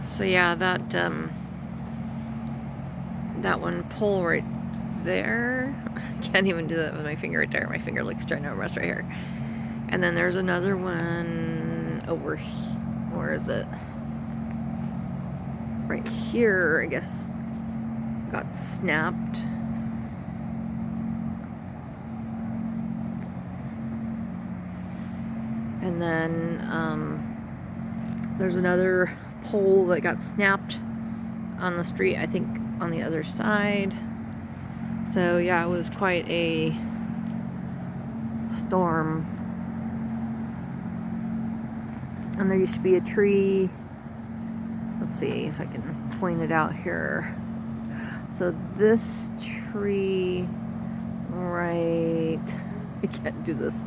So yeah, that one pole right there, I can't even do that with my finger right there. My finger looks trying to rest right here. And then there's another one over here. Where is it? Right here, I guess, got snapped. And then there's another pole that got snapped on the street, I think on the other side. So yeah, it was quite a storm. And there used to be a tree. Let's see if I can point it out here. So this tree right, I can't do this,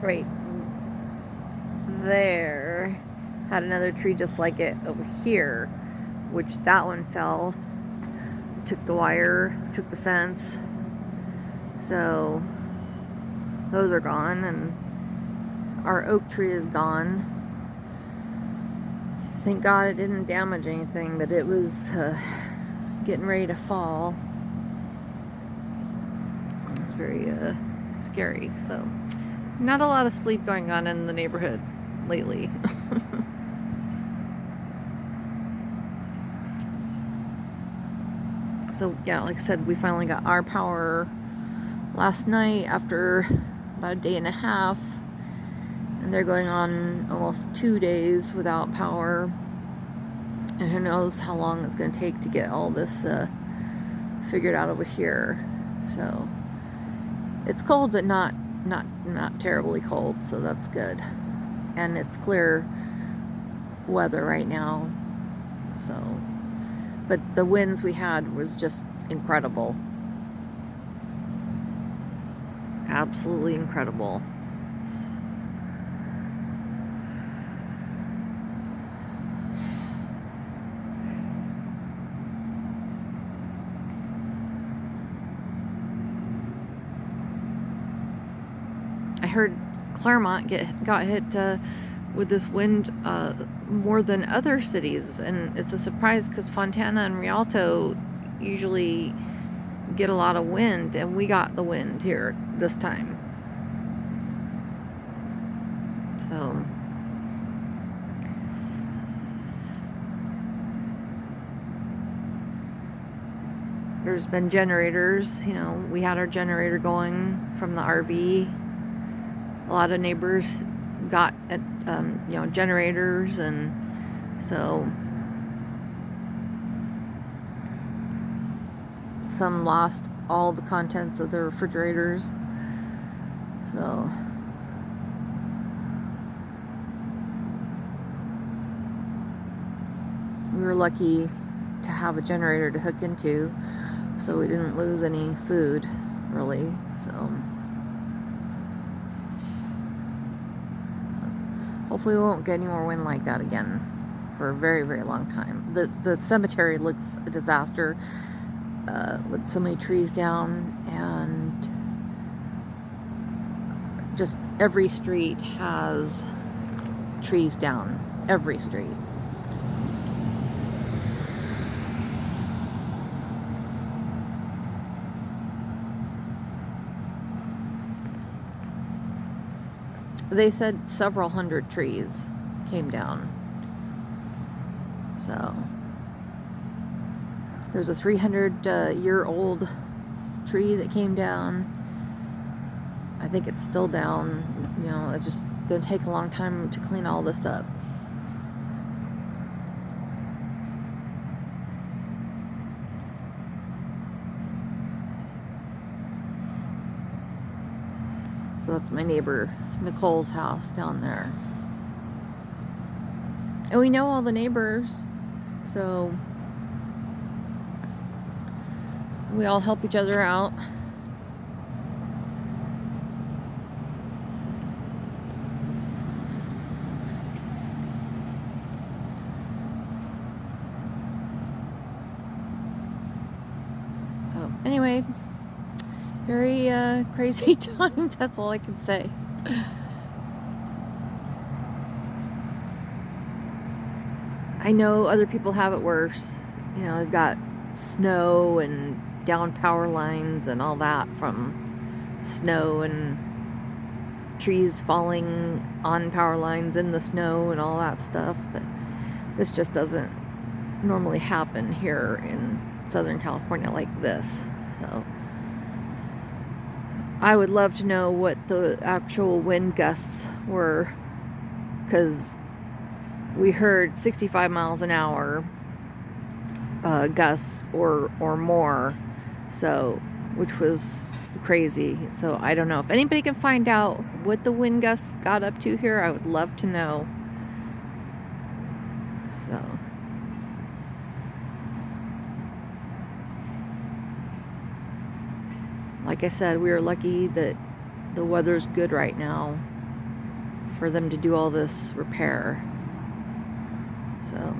right there had another tree just like it over here, which that one fell, took the wire, took the fence. So those are gone, and our oak tree is gone. Thank God it didn't damage anything, but it was getting ready to fall. It was very scary. So not a lot of sleep going on in the neighborhood lately. So yeah, like I said, we finally got our power last night after about a day and a half, and they're going on almost 2 days without power, and who knows how long it's going to take to get all this figured out over here. So it's cold, but not terribly cold, so that's good. And it's clear weather right now. So, but the winds we had was just incredible. Absolutely incredible. I heard Claremont got hit with this wind more than other cities, and it's a surprise because Fontana and Rialto usually get a lot of wind, and we got the wind here this time. So there's been generators, you know, we had our generator going from the RV. A lot of neighbors got you know, generators, and so some lost all the contents of their refrigerators. So we were lucky to have a generator to hook into, so we didn't lose any food really. So hopefully we won't get any more wind like that again for a very, very long time. The cemetery looks a disaster with so many trees down, and just every street has trees down. Every street. They said several hundred trees came down. So there's a 300-year-old tree that came down. I think it's still down. You know, it's just gonna take a long time to clean all this up. So that's my neighbor Nicole's house down there. And we know all the neighbors, so we all help each other out. So anyway, very crazy time, that's all I can say. I know other people have it worse. You know, they've got snow and down power lines and all that from snow and trees falling on power lines in the snow and all that stuff. But this just doesn't normally happen here in Southern California like this. So I would love to know what the actual wind gusts were, because we heard 65 miles an hour gusts or more, so, which was crazy. So I don't know if anybody can find out what the wind gusts got up to here. I would love to know. So like I said, we are lucky that the weather's good right now for them to do all this repair. So